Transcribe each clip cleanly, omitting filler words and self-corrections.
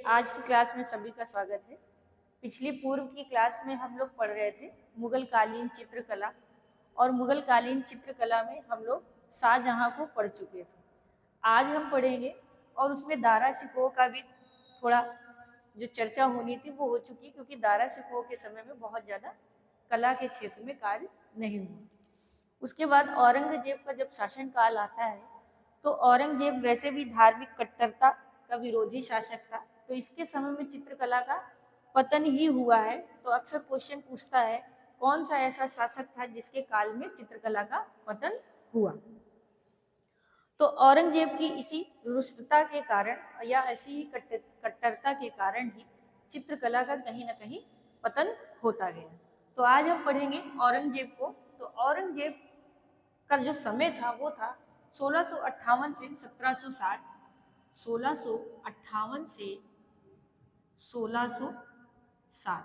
आज की क्लास में सभी का स्वागत है। पिछली पूर्व की क्लास में हम लोग पढ़ रहे थे मुगल कालीन चित्रकला, और मुगल कालीन चित्रकला में हम लोग शाहजहां को पढ़ चुके थे। आज हम पढ़ेंगे और उसमें दारा शिकोह का भी थोड़ा जो चर्चा होनी थी वो हो चुकी, क्योंकि दारा शिकोह के समय में बहुत ज़्यादा कला के क्षेत्र में कार्य नहीं हुआ। उसके बाद औरंगजेब का जब शासनकाल आता है तो औरंगजेब वैसे भी धार्मिक कट्टरता का विरोधी शासक था, तो इसके समय में चित्रकला का पतन ही हुआ है। तो अक्सर क्वेश्चन पूछता है कौन सा ऐसा शासक था जिसके काल में चित्रकला का पतन हुआ। तो औरंगजेब की इसी रुष्टता के कारण या ऐसी ही कट्टरता के कारण ही चित्रकला का कहीं ना कहीं पतन होता गया। तो आज हम पढ़ेंगे औरंगजेब को। तो औरंगजेब का जो समय था वो था 1658 से 1760, 1658 से 1607,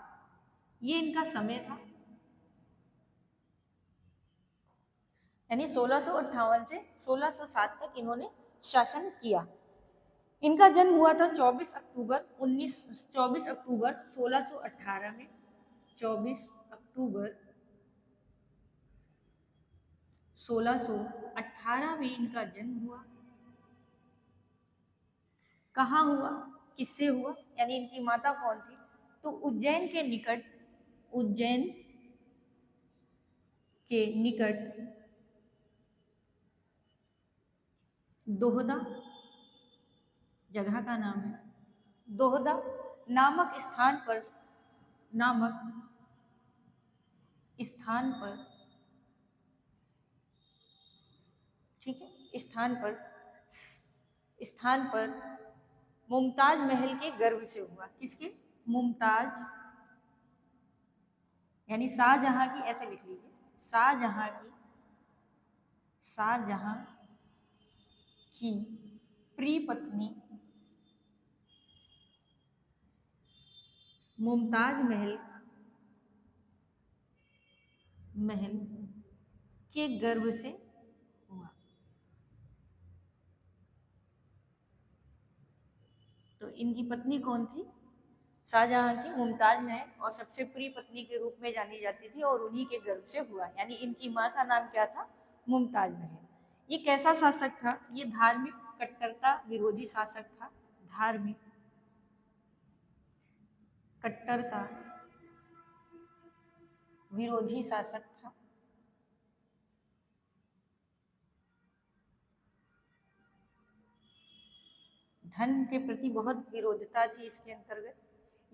ये इनका समय था। यानी 1658 से 1607 तक इन्होंने शासन किया। इनका जन्म हुआ था 24 अक्टूबर 1618 में। 24 अक्टूबर 1618 में इनका जन्म हुआ। कहाँ हुआ, किससे हुआ, यानी इनकी माता कौन थी? तो उज्जैन के निकट, उज्जैन के निकट दोहदा जगह का नाम है। दोहदा नामक स्थान पर, ठीक है, स्थान पर मुमताज महल के गर्भ से हुआ। किसके? मुमताज, यानी शाहजहां की, ऐसे लिख लीजिए, शाहजहां की प्रिय पत्नी मुमताज महल के गर्भ से हुआ। तो इनकी पत्नी कौन थी? शाहजहां की मुमताज महल, और सबसे प्रिय पत्नी के रूप में जानी जाती थी, और उन्हीं के गर्भ से हुआ। यानी इनकी माँ का नाम क्या था? मुमताज महल। ये कैसा शासक था? ये धार्मिक कट्टरता विरोधी शासक था। धार्मिक कट्टरता विरोधी शासक था। धन के प्रति बहुत विरोधता थी इसके अंतर्गत।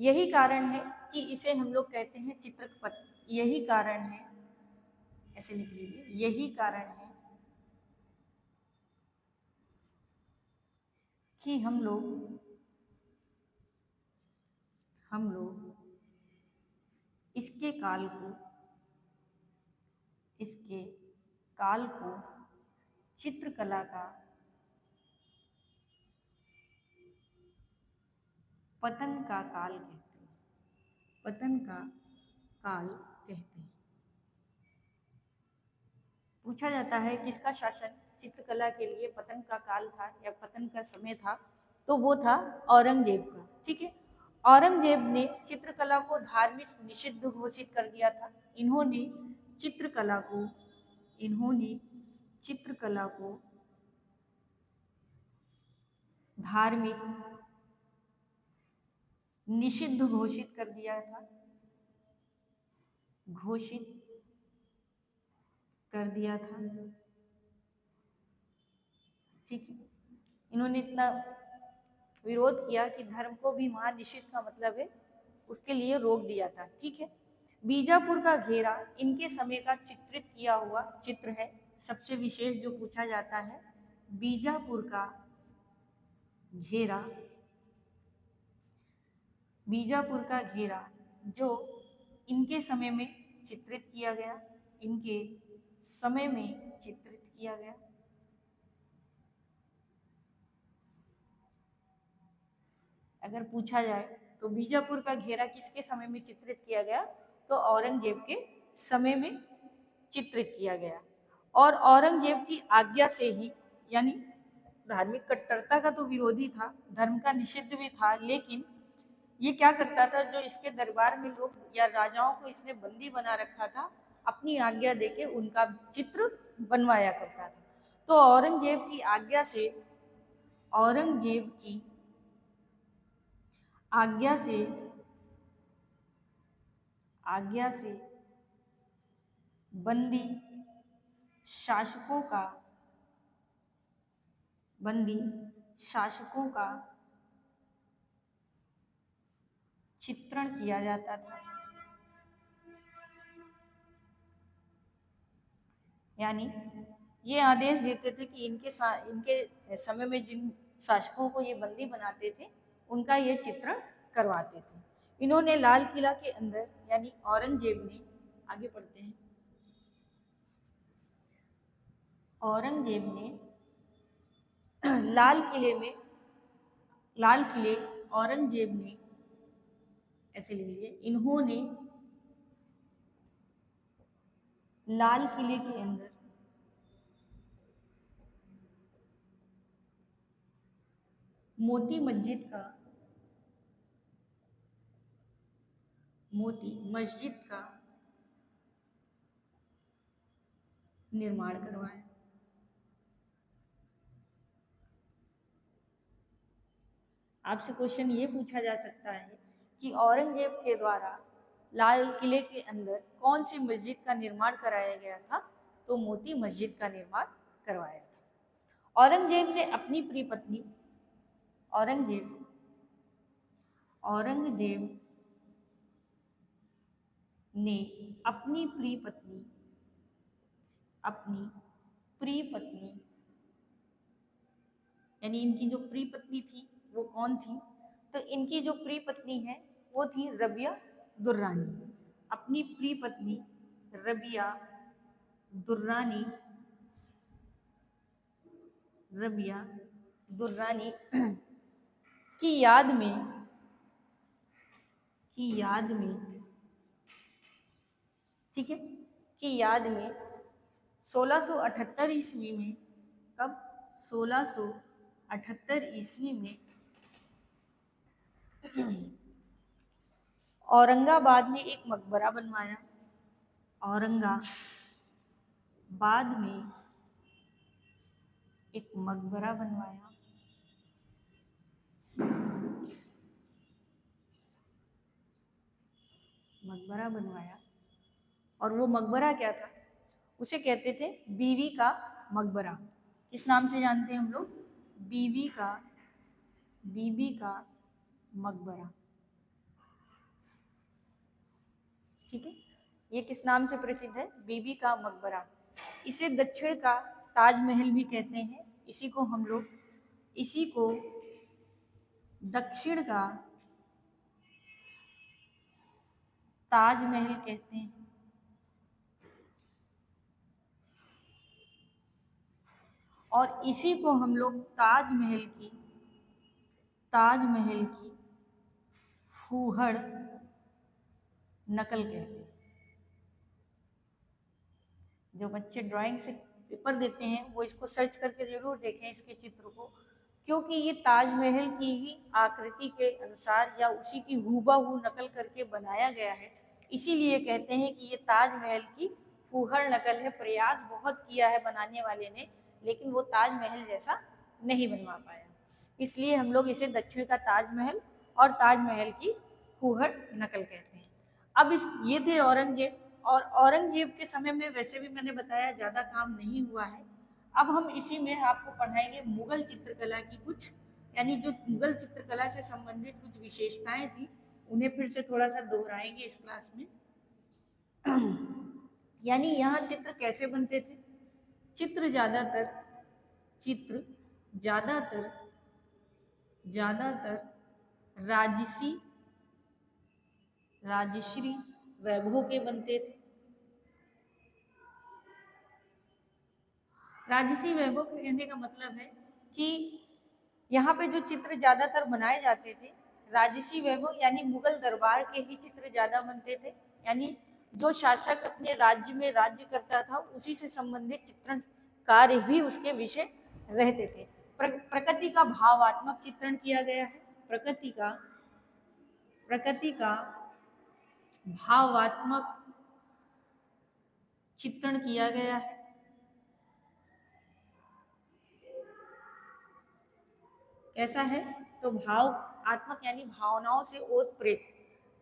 यही कारण है कि इसे हम लोग कहते हैं चित्रपट। यही कारण है, ऐसे लिख लीजिए, यही कारण है कि हम लोग इसके काल को चित्रकला का पतन का काल कहते हैं। पतन का काल कहते हैं। पूछा जाता है किसका शासन चित्रकला के लिए पतन का काल था या पतन का समय था, तो वो था औरंगजेब का। ठीक है, औरंगजेब ने चित्रकला को धार्मिक निषिद्ध घोषित कर दिया था। इन्होंने चित्रकला को धार्मिक निषिद्ध घोषित कर दिया था। ठीक है, इन्होंने इतना विरोध किया कि धर्म को भी वहां निषिद्ध का मतलब है उसके लिए रोक दिया था। ठीक है, बीजापुर का घेरा इनके समय का चित्रित किया हुआ चित्र है। सबसे विशेष जो पूछा जाता है, बीजापुर का घेरा जो इनके समय में चित्रित किया गया, अगर पूछा जाए तो बीजापुर का घेरा किसके समय में चित्रित किया गया? तो औरंगजेब के समय में चित्रित किया गया। और औरंगजेब की आज्ञा से ही, यानी धार्मिक कट्टरता का तो विरोधी था, धर्म का निषिद्ध भी था, लेकिन ये क्या करता था, जो इसके दरबार में लोग या राजाओं को इसने बंदी बना रखा था, अपनी आज्ञा देके उनका चित्र बनवाया करता था। तो औरंगजेब की आज्ञा से, औरंगजेब की आज्ञा से बंदी शासकों का चित्रण किया जाता था। यानी ये आदेश देते थे कि इनके समय में जिन शासकों को ये बंदी बनाते थे, उनका ये चित्रण करवाते थे। इन्होंने लाल किला के अंदर, यानी औरंगजेब ने, आगे पढ़ते हैं, औरंगजेब ने लाल किले औरंगजेब ने, ऐसे लिख लीजिए, इन्होंने लाल किले के अंदर मोती मस्जिद का निर्माण करवाया। आपसे क्वेश्चन ये पूछा जा सकता है कि औरंगजेब के द्वारा लाल किले के अंदर कौन सी मस्जिद का निर्माण कराया गया था? तो मोती मस्जिद का निर्माण करवाया था। औरंगजेब ने अपनी प्रिय पत्नी यानी इनकी जो प्रिय पत्नी थी वो कौन थी? तो इनकी जो प्रिय पत्नी है वो थी रबिया दुर्रानी। अपनी प्रिय पत्नी रबिया दुर्रानी की याद में, ठीक है, की याद में 1678 ईस्वी में, कब? 1678 ईस्वी में औरंगाबाद में एक मकबरा बनवाया। मकबरा बनवाया और वो मकबरा क्या था? उसे कहते थे बीवी का मकबरा। किस नाम से जानते हैं हम लोग? बीवी का मकबरा। ठीक है, ये किस नाम से प्रसिद्ध है? बीवी का मकबरा। इसे दक्षिण का ताजमहल भी कहते हैं। इसी को दक्षिण का ताजमहल कहते हैं। और इसी को हम लोग ताजमहल की फूहड़ नकल कहते हैं। जो बच्चे ड्राइंग से पेपर देते हैं वो इसको सर्च करके जरूर देखें, इसके चित्र को, क्योंकि ये ताजमहल की ही आकृति के अनुसार या उसी की हूबहू नकल करके बनाया गया है। इसीलिए कहते हैं कि ये ताजमहल की फूहड़ नकल है। प्रयास बहुत किया है बनाने वाले ने, लेकिन वो ताजमहल जैसा नहीं बनवा पाया। इसलिए हम लोग इसे दक्षिण का ताजमहल और ताजमहल की फूहड़ नकल कहते हैं। अब ये थे औरंगजेब। और औरंगजेब के समय में वैसे भी मैंने बताया ज़्यादा काम नहीं हुआ है। अब हम इसी में आपको पढ़ाएंगे मुगल चित्रकला की कुछ, यानी जो मुगल चित्रकला से संबंधित कुछ विशेषताएं थी, उन्हें फिर से थोड़ा सा दोहराएंगे इस क्लास में। यानी यहाँ चित्र कैसे बनते थे? चित्र ज्यादातर राजश्री वैभव के बनते थे। राजसी वैभव के कहने का मतलब है कि यहाँ पे जो चित्र ज्यादातर बनाए जाते थे, राजसी वैभव यानी मुगल दरबार के ही चित्र ज्यादा बनते थे। यानी जो शासक अपने राज्य में राज्य करता था, उसी से संबंधित चित्रण कार्य भी उसके विषय रहते थे। प्रकृति का भावात्मक चित्रण किया गया है। प्रकृति का भावात्मक चित्रण किया गया है। कैसा है? तो भावात्मक यानी भावनाओं से ओतप्रोत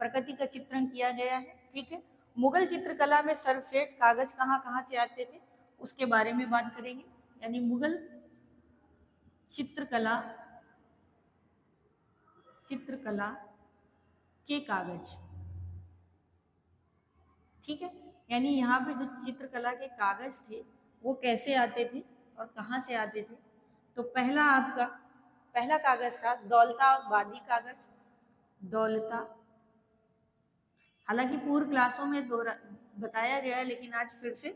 प्रकृति का चित्रण किया गया है। ठीक है। मुगल चित्रकला में सर्वश्रेष्ठ कागज कहाँ से आते थे उसके बारे में बात करेंगे। यानी मुगल चित्रकला के कागज, ठीक है। यानी यहाँ पे जो चित्रकला के कागज थे वो कैसे आते थे और कहाँ से आते थे। तो पहला कागज था दौलताबादी कागज। हालांकि पूर्व क्लासों में बताया गया है, लेकिन आज फिर से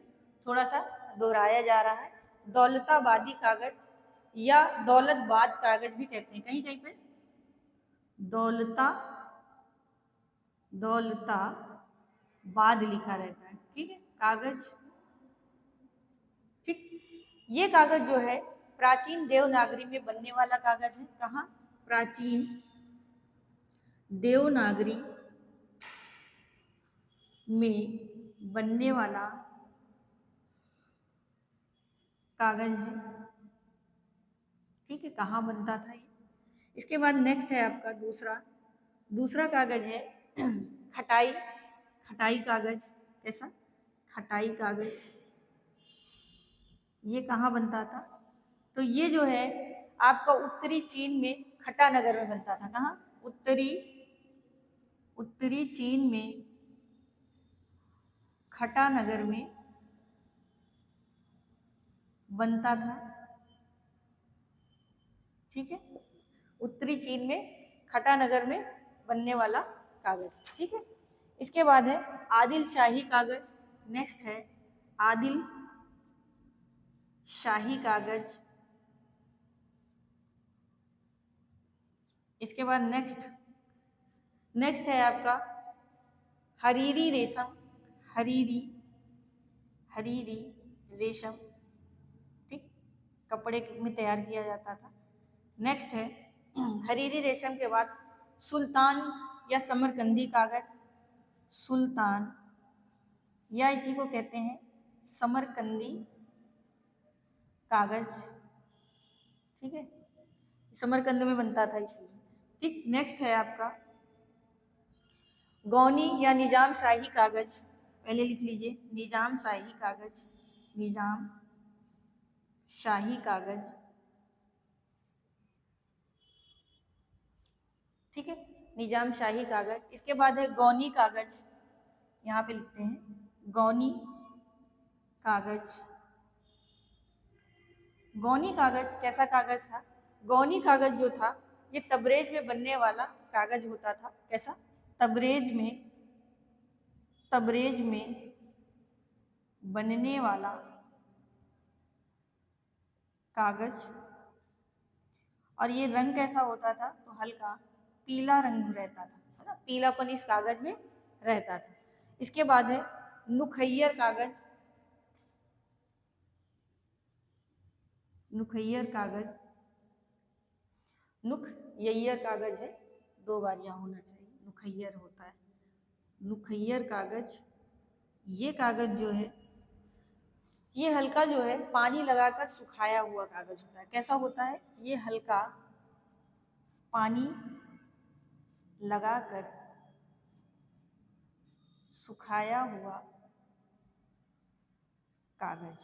थोड़ा सा दोहराया जा रहा है। दौलताबादी कागज या दौलतबाद कागज भी कहते हैं, कहीं कहीं पे दौलताबाद लिखा रहता है। ठीक है, कागज। ठीक, ये कागज जो है प्राचीन देवनागरी में बनने वाला कागज है। कहाँ? प्राचीन देवनागरी में बनने वाला कागज है। ठीक है, कहाँ बनता था ये। इसके बाद नेक्स्ट है आपका दूसरा कागज है खटाई कागज। कैसा? खटाई कागज। ये कहाँ बनता था? तो ये जो है आपका उत्तरी चीन में खटा नगर में बनता था। कहाँ? उत्तरी चीन में खटा नगर में बनता था। ठीक है, उत्तरी चीन में खटा नगर में बनने वाला कागज। ठीक है। इसके बाद है आदिल शाही कागज। नेक्स्ट है आदिल शाही कागज। इसके बाद नेक्स्ट है आपका हरीरी रेशम। ठीक, कपड़े में तैयार किया जाता था। नेक्स्ट है हरीरी रेशम के बाद सुल्तान या समरकंदी कागज। सुल्तान या इसी को कहते हैं समरकंदी कागज। ठीक है, समरकंद में बनता था इसलिए। ठीक, नेक्स्ट है आपका गौनी या निजाम शाही कागज। पहले लिख लीजिए निजाम शाही कागज। ठीक है, निजाम शाही कागज। इसके बाद है गौनी कागज। यहाँ पे लिखते हैं गौनी कागज। गौनी कागज कैसा कागज था? गौनी कागज जो था ये तबरेज में बनने वाला कागज होता था। कैसा? तबरेज में बनने वाला कागज। और ये रंग कैसा होता था? तो हल्का पीला रंग रहता था, है ना, पीलापन इस कागज में रहता था। इसके बाद है नुखैयर कागज। नुखैयर कागज है, 2 बार यहाँ होना चाहिए, नुखैयर होता है। नुखैयर कागज, ये कागज जो है ये हल्का जो है पानी लगाकर सुखाया हुआ कागज होता है। कैसा होता है? ये हल्का पानी लगाकर सुखाया हुआ कागज।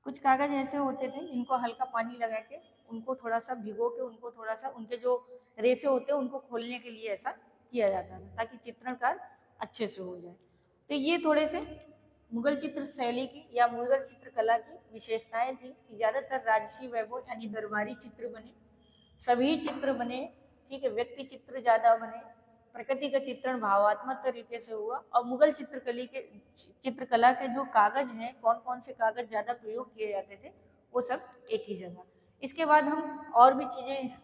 कुछ कागज ऐसे होते थे जिनको हल्का पानी लगा के उनको थोड़ा सा भिगो के उनको थोड़ा सा उनके जो रेशे होते हैं उनको खोलने के लिए ऐसा किया जाता था ताकि चित्रण कार्य अच्छे से हो जाए। तो ये थोड़े से मुगल चित्र शैली की या मुगल चित्रकला की विशेषताएं थी कि ज्यादातर राजसी वैभव यानी दरबारी चित्र बने, सभी चित्र बने। ठीक है, व्यक्ति चित्र ज्यादा बने, प्रकृति का चित्रण भावात्मक तरीके से हुआ। और मुगल चित्रकला के जो कागज हैं, कौन कौन से कागज ज्यादा प्रयोग किए जाते थे वो सब एक ही जगह। इसके बाद हम और भी चीजें इस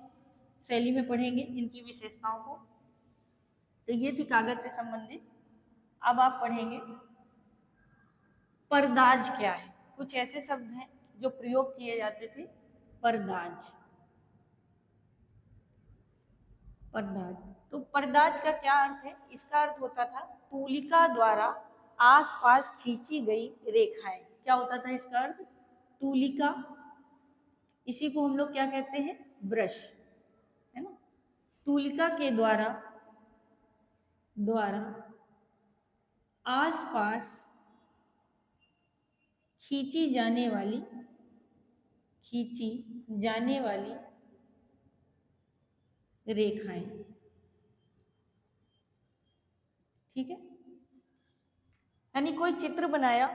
शैली में पढ़ेंगे, इनकी विशेषताओं को। तो ये थी कागज से संबंधित। अब आप पढ़ेंगे परदाज क्या है। कुछ ऐसे शब्द हैं जो प्रयोग किए जाते थे परदाज। परदाज, तो परदाज का क्या अर्थ है? इसका अर्थ होता था तूलिका द्वारा आसपास खींची गई रेखाएं। क्या होता था इसका अर्थ? तूलिका, इसी को हम लोग क्या कहते हैं? ब्रश, है ना। तूलिका के द्वारा आसपास खींची जाने वाली रेखाएं, ठीक है। यानी कोई चित्र बनाया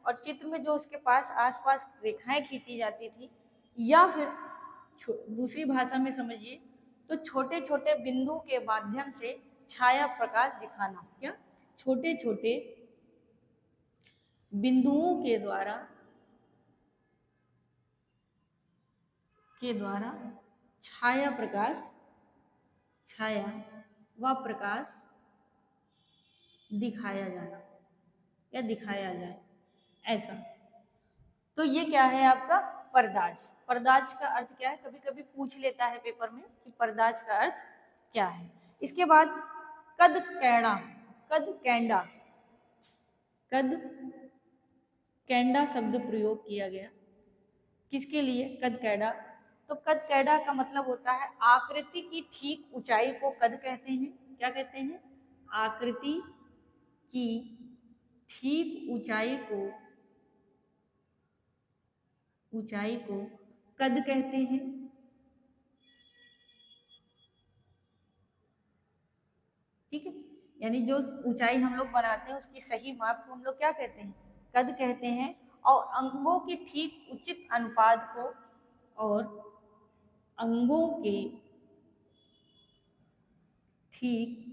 और चित्र में जो उसके पास आसपास रेखाएं खींची जाती थी, या फिर दूसरी भाषा में समझिए तो छोटे छोटे बिंदु के माध्यम से छाया प्रकाश दिखाना। क्या? छोटे छोटे बिंदुओं के द्वारा छाया व प्रकाश दिखाया जाना या दिखाया जाए, ऐसा। तो ये क्या है आपका? परदाज। परदाज का अर्थ क्या है? कभी कभी पूछ लेता है पेपर में कि परदाज का अर्थ क्या है। इसके बाद कद कैंडा शब्द प्रयोग किया गया। किसके लिए? कद कैंडा। तो कद कैंडा का मतलब होता है आकृति की ठीक ऊंचाई को कद कहते हैं। क्या कहते हैं? आकृति की ठीक ऊंचाई को कद कहते हैं। ठीक है, यानी जो ऊंचाई हम लोग बनाते हैं उसकी सही माप को हम लोग क्या कहते हैं? कद कहते हैं। और अंगों के ठीक उचित अनुपात को और अंगों के ठीक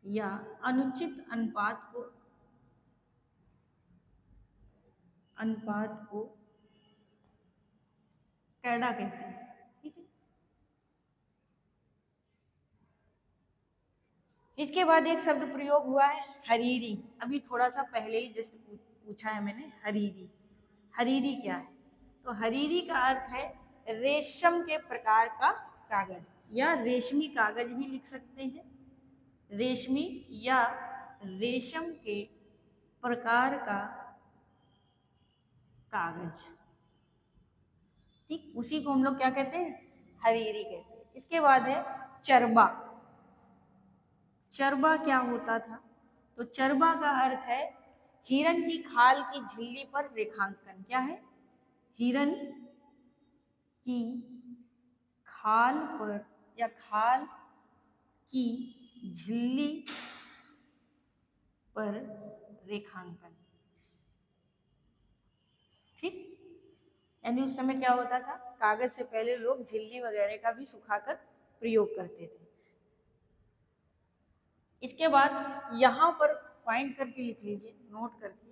या अनुचित अनुपात को कैंडा कहते हैं। ठीक है, इसके बाद एक शब्द प्रयोग हुआ है हरीरी। अभी थोड़ा सा पहले ही जस्ट पूछा है मैंने, हरीरी। हरीरी क्या है? तो हरीरी का अर्थ है रेशम के प्रकार का कागज, या रेशमी कागज भी लिख सकते हैं। रेशमी या रेशम के प्रकार का कागज, ठीक, उसी को हम लोग क्या कहते हैं? हरीरी कहते हैं। इसके बाद है चरबा। चरबा क्या होता था? तो चरबा का अर्थ है हिरन की खाल की झिल्ली पर रेखांकन। क्या है? हिरन की खाल पर या खाल की झिल्ली पर रेखांकन। ठीक, यानी उस समय क्या होता था? कागज से पहले लोग झिल्ली वगैरह का भी सुखाकर प्रयोग करते थे। इसके बाद यहाँ पर पॉइंट करके लिख लीजिए, नोट करके,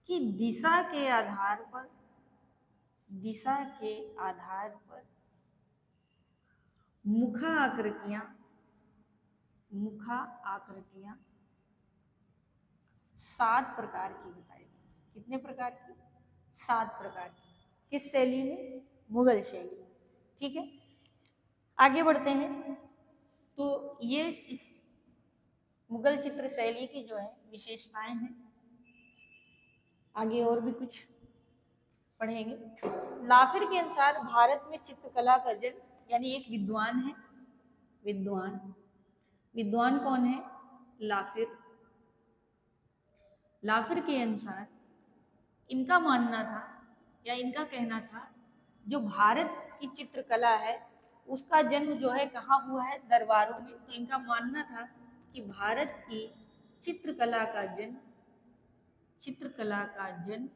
कि दिशा के आधार पर मुखा आकृतियां 7 प्रकार की बताई गई। कितने प्रकार की? 7 प्रकार की। किस शैली में? मुगल शैली में। ठीक है, आगे बढ़ते हैं। तो ये इस मुगल चित्र शैली की जो है विशेषताएं हैं। आगे और भी कुछ पढ़ेंगे। लाफिर के अनुसार भारत में चित्रकला का जन्म, यानी एक विद्वान है, विद्वान कौन है? लाफिर। लाफिर के अनुसार इनका मानना था या इनका कहना था जो भारत की चित्रकला है उसका जन्म जो है कहाँ हुआ है? दरबारों में। तो इनका मानना था कि भारत की चित्रकला का जन्म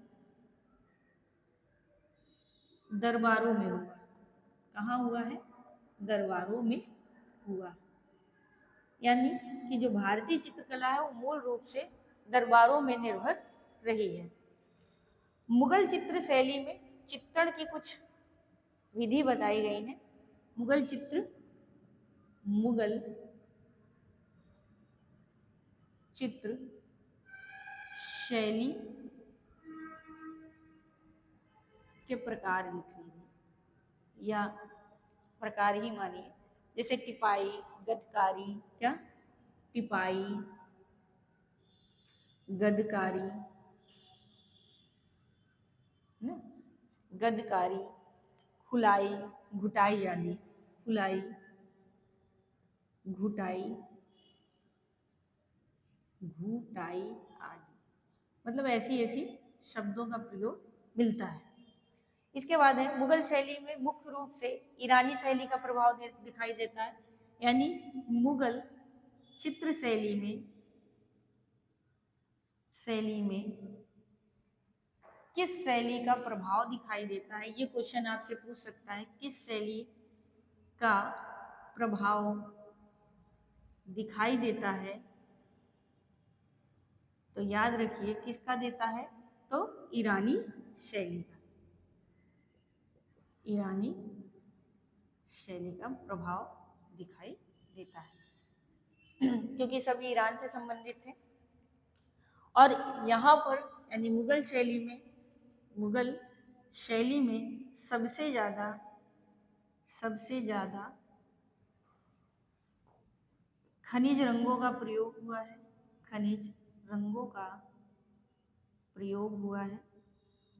दरबारों में हुआ। कहाँ हुआ है? दरबारों में हुआ। यानी कि जो भारतीय चित्रकला है वो मूल रूप से दरबारों में निर्भर रही है। मुगल चित्र शैली में चित्रण की कुछ विधि बताई गई है। मुगल चित्र शैली के प्रकार लिख लीजिए या प्रकार ही मानिए, जैसे टिपाई, गदकारी, क्या टिपाई, गदकारी, ना, गदकारी, खुलाई, घुटाई आदि, खुलाई, घुटाई, घुटाई आदि, मतलब ऐसी ऐसी शब्दों का प्रयोग मिलता है। इसके बाद है मुगल शैली में मुख्य रूप से ईरानी शैली का प्रभाव दिखाई देता है, यानी मुगल चित्र शैली में किस शैली का प्रभाव दिखाई देता है, ये क्वेश्चन आपसे पूछ सकता है। किस शैली का प्रभाव दिखाई देता है, तो याद रखिए किसका देता है, तो ईरानी शैली का, ईरानी शैली का प्रभाव दिखाई देता है क्योंकि सभी ईरान से संबंधित थे। और यहाँ पर यानी मुगल शैली में सबसे ज्यादा खनिज रंगों का प्रयोग हुआ है, खनिज रंगों का प्रयोग हुआ है।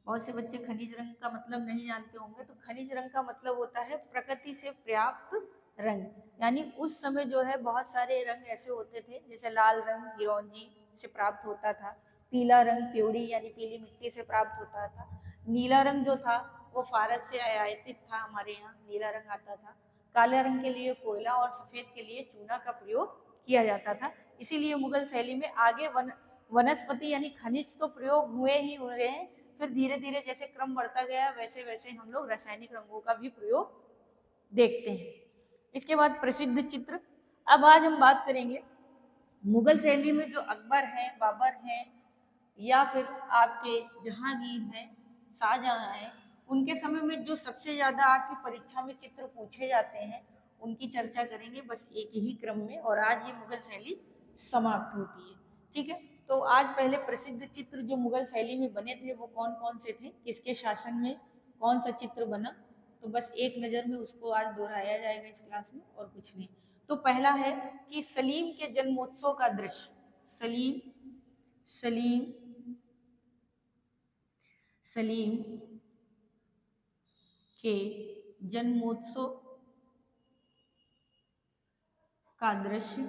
बहुत से बच्चे खनिज रंग का मतलब नहीं जानते होंगे, तो खनिज रंग का मतलब होता है प्रकृति से प्राप्त रंग, यानी उस समय जो है बहुत सारे रंग ऐसे होते थे, जैसे लाल रंग हिरोंजी से प्राप्त होता था, पीला रंग प्योरी यानी पीली मिट्टी से प्राप्त होता था, नीला रंग जो था वो फारस से आयातित था, हमारे यहाँ नीला रंग आता था, काले रंग के लिए कोयला और सफेद के लिए चूना का प्रयोग किया जाता था। इसीलिए मुगल शैली में आगे वनस्पति यानी खनिज तो प्रयोग हुए हैं, फिर धीरे धीरे जैसे क्रम बढ़ता गया वैसे वैसे हम लोग रासायनिक रंगों का भी प्रयोग देखते हैं। इसके बाद प्रसिद्ध चित्र। अब आज हम बात करेंगे मुगल शैली में जो अकबर हैं, बाबर हैं, या फिर आपके जहांगीर हैं, शाहजहां हैं, उनके समय में जो सबसे ज्यादा आपकी परीक्षा में चित्र पूछे जाते हैं उनकी चर्चा करेंगे, बस एक ही क्रम में, और आज ये मुगल शैली समाप्त होती है। ठीक है, तो आज पहले प्रसिद्ध चित्र जो मुगल शैली में बने थे वो कौन कौन से थे, किसके शासन में कौन सा चित्र बना, तो बस एक नज़र में उसको आज दोहराया जाएगा इस क्लास में, और कुछ नहीं। तो पहला है कि सलीम के जन्मोत्सव का दृश्य, सलीम के जन्मोत्सव का दृश्य,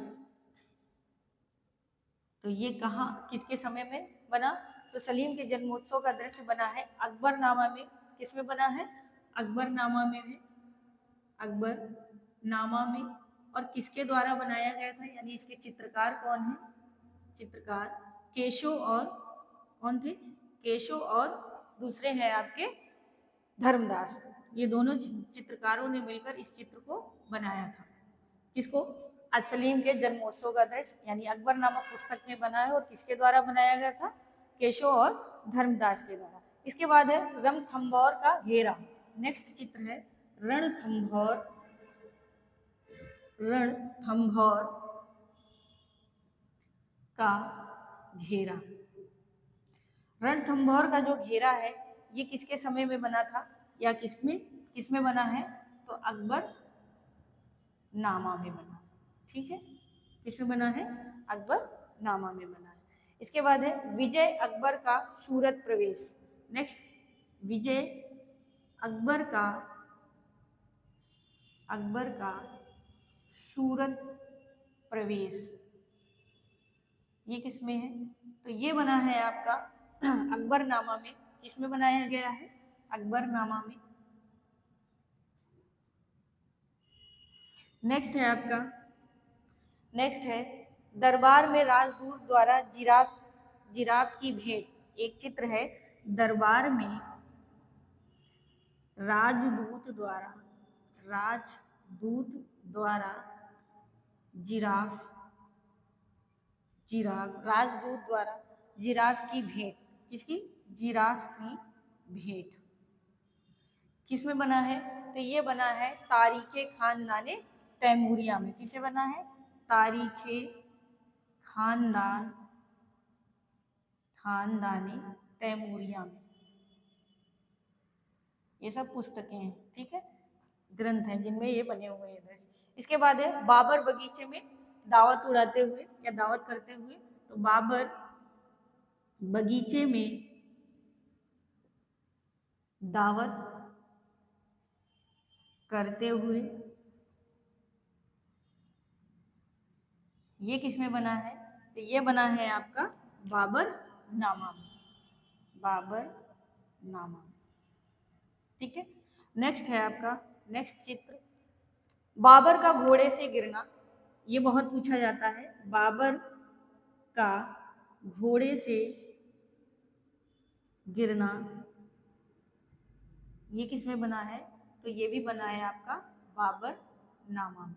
तो ये कहाँ किसके समय में बना, तो सलीम के जन्मोत्सव का दृश्य बना है अकबरनामा में। किसमें बना है, अकबरनामा में है, अकबरनामा में। और किसके द्वारा बनाया गया था, यानी इसके चित्रकार कौन है, चित्रकार केशव, और कौन थे, केशव और दूसरे हैं आपके धर्मदास। ये दोनों चित्रकारों ने मिलकर इस चित्र को बनाया था। किसको, सलीम के जन्मोत्सव का दृश्य, यानी अकबरनामा पुस्तक में बना है, और किसके द्वारा बनाया गया था, केशव और धर्मदास के द्वारा। इसके बाद है रणथंभौर का घेरा। नेक्स्ट चित्र है रणथंभौर का घेरा। रणथंभौर का जो घेरा है ये किसके समय में बना था, या किसमें बना है, तो अकबरनामा में बना। ठीक है, किसमें बना है, अकबरनामा में बना है। इसके बाद है विजय अकबर का सूरत प्रवेश। नेक्स्ट, विजय अकबर का सूरत प्रवेश, ये किसमें है, तो ये बना है आपका अकबरनामा में। किसमें बनाया गया है, अकबरनामा में। नेक्स्ट है दरबार में राजदूत द्वारा जिराफ की भेंट। एक चित्र है दरबार में राजदूत द्वारा जिराफ की भेंट। किसकी, जिराफ की भेंट किसमें बना है, तो ये बना है तारीखे खानदाने तैमूरिया में। किसे बना है, तारीखे खानदाने तैमूरिया में। ये सब पुस्तकें हैं, ठीक है, ग्रंथ हैं जिनमें ये बने हुए हैं दृश्य। इसके बाद है बाबर बगीचे में दावत उड़ाते हुए या दावत करते हुए। तो बाबर बगीचे में दावत करते हुए, ये किस में बना है? तो ये बना है आपका बाबर नामा में, बाबर नामा, ठीक है। नेक्स्ट है आपका नेक्स्ट चित्र, बाबर का घोड़े से गिरना। ये बहुत पूछा जाता है, बाबर का घोड़े से गिरना, ये किस में बना है? तो ये भी बना है आपका बाबर नामा में,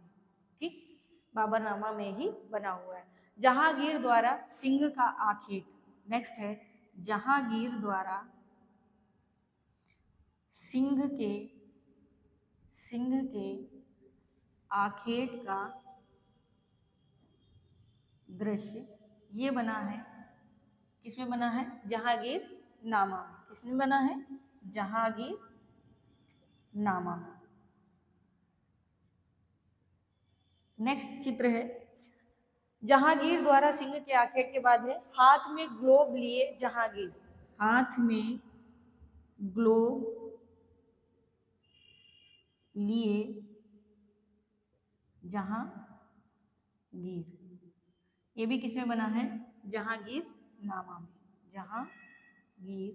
ठीक, बाबर नामा में ही बना हुआ है। जहांगीर द्वारा सिंह का आखेट, नेक्स्ट है जहांगीर द्वारा सिंह के आखेट का दृश्य, ये बना है किसमें बना है? जहांगीर नामा में। किसमें बना है? जहांगीर नामा में। नेक्स्ट चित्र है जहांगीर द्वारा सिंह के आखेट के बाद है हाथ में ग्लोब लिए जहांगीर, हाथ में ग्लोब लिए जहांगीर, ये भी किसमें बना है? जहांगीर नामा में, जहांगीर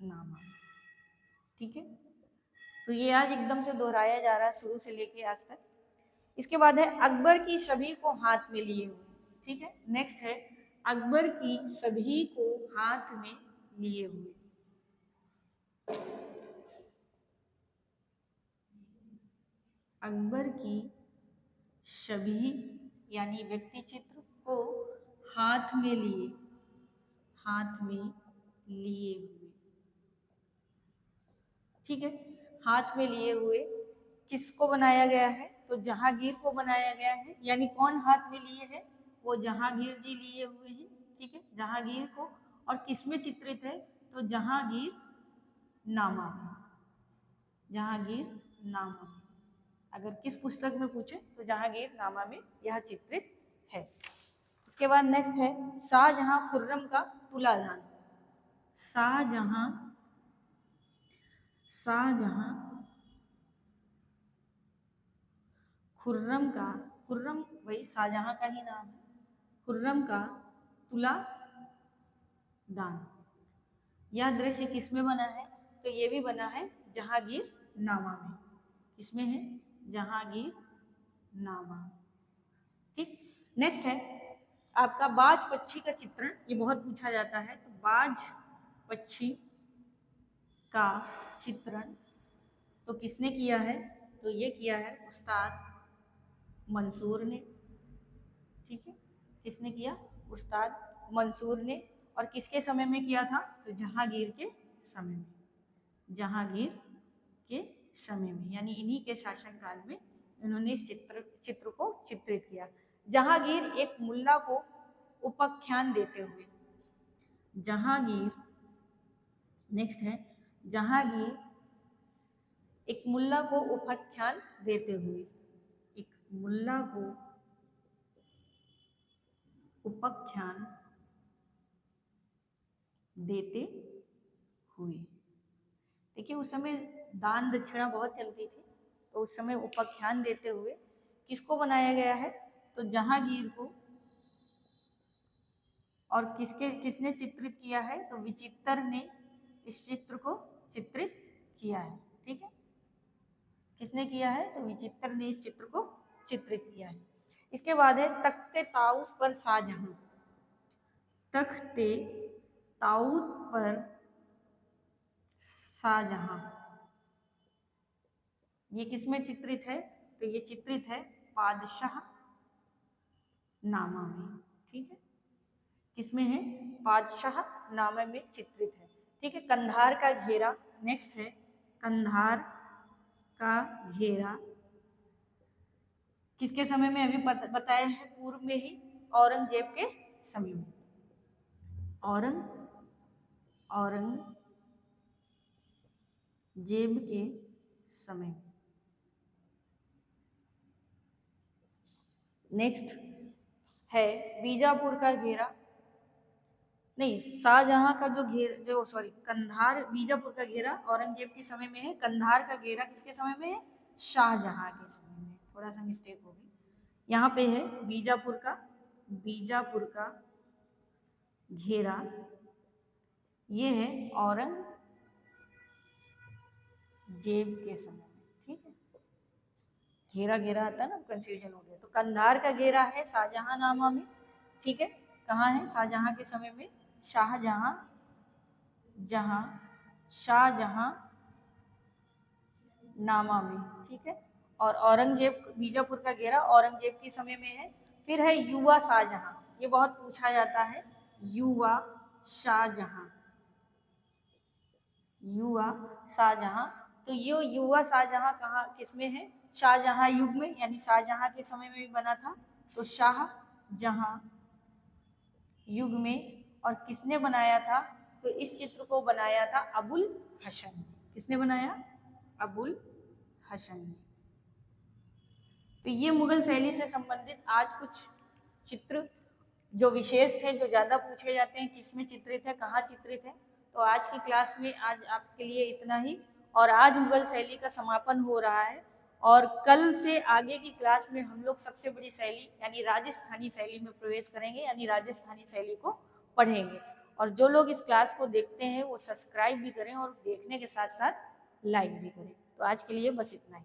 नामा, ठीक है। तो ये आज एकदम से दोहराया जा रहा है शुरू से लेके आज तक। इसके बाद है अकबर की सभी को हाथ में लिए हुए, ठीक है। नेक्स्ट है अकबर की सभी को हाथ में लिए हुए, अकबर की सभी यानी व्यक्ति चित्र को हाथ में लिए, हाथ में लिए हुए, ठीक है। हाथ में लिए हुए किसको बनाया गया है? तो जहांगीर को बनाया गया है, यानी कौन हाथ में लिए है? वो जहांगीर जी लिए हुए हैं, ठीक है, जहांगीर को। और किसमें चित्रित है? तो जहांगीर नामा में, जहांगीर नामा में। अगर किस पुस्तक में पूछे तो जहांगीर नामा में यह चित्रित है। इसके बाद नेक्स्ट है शाहजहां खुर्रम का तुलादान। शाहजहां खुर्रम का, खुर्रम वही शाहजहां का ही नाम है, खुर्रम का तुला दान, यह दृश्य किसमें बना है? तो ये भी बना है जहांगीर नामा में। किसमें है? जहांगीर नामा, ठीक। नेक्स्ट है आपका बाज पक्षी का चित्रण, ये बहुत पूछा जाता है। तो बाज पक्षी का चित्रण तो किसने किया है? तो ये किया है उस्ताद मंसूर ने, ठीक है। किसने किया? उस्ताद मंसूर ने। और किसके समय में किया था? तो जहांगीर के समय में, जहांगीर के समय में, यानी इन्हीं के शासनकाल में इन्होंने इस चित्र को चित्रित किया। जहांगीर एक मुल्ला को उपाख्यान देते हुए, जहांगीर, नेक्स्ट है जहांगीर एक मुल्ला को उपाख्यान देते हुए, एक मुल्ला को उपाख्यान देते हुए। देखिए उस समय दान दक्षिणा बहुत चलती थी, तो उस समय उपाख्यान देते हुए किसको बनाया गया है? तो जहांगीर को। और किसने चित्रित किया है? तो विचित्र ने इस चित्र को चित्रित किया है, ठीक है। किसने किया है? तो विचित्र ने इस चित्र को चित्रित किया है। इसके बाद है तख्ते ताउस पर शाहजहां, तख्ते ताउस पर शाहजहां, ये किसमें चित्रित है? तो ये चित्रित है पादशाह नामा में, ठीक है। किसमें है? पादशाह नामा में चित्रित है, ठीक है। कंधार का घेरा, नेक्स्ट है कंधार का घेरा, किसके समय में? अभी बताया है पूर्व में ही, औरंगजेब के समय में, औरंगजेब जेब के समय में। नेक्स्ट है बीजापुर का घेरा, नहीं, शाहजहां का जो कंधार, बीजापुर का घेरा औरंगजेब के समय में है, कंधार का घेरा किसके समय में है? शाहजहां के समय में। थोड़ा सा मिस्टेक हो गई, यहाँ पे है बीजापुर का घेरा, ये है औरंगजेब के समय में, ठीक है। घेरा घेरा आता है ना, कंफ्यूजन हो गया। तो कंधार का घेरा है शाहजहां नामा में, ठीक है। कहाँ है? शाहजहां के समय में, शाहजहां नामा में, ठीक है। और औरंगजेब, बीजापुर का घेरा औरंगजेब के समय में है। फिर है युवा शाहजहां, ये बहुत पूछा जाता है, युवा शाहजहां, तो ये युवा शाहजहां कहाँ, किसमें है? शाहजहां युग में, यानी शाहजहां के समय में भी बना था। तो शाहजहां युग में। और किसने बनाया था? तो इस चित्र को बनाया था अबुल हसन। किसने बनाया? अबुल हसन। तो ये मुगल शैली से संबंधित आज कुछ चित्र जो विशेष थे, जो ज्यादा पूछे जाते हैं, किसमें चित्रित है, कहाँ चित्रित है। तो आज की क्लास में आज आपके लिए इतना ही। और आज मुगल शैली का समापन हो रहा है, और कल से आगे की क्लास में हम लोग सबसे बड़ी शैली यानी राजस्थानी शैली में प्रवेश करेंगे, यानी राजस्थानी शैली को पढ़ेंगे। और जो लोग इस क्लास को देखते हैं वो सब्सक्राइब भी करें और देखने के साथ साथ लाइक भी करें। तो आज के लिए बस इतना ही।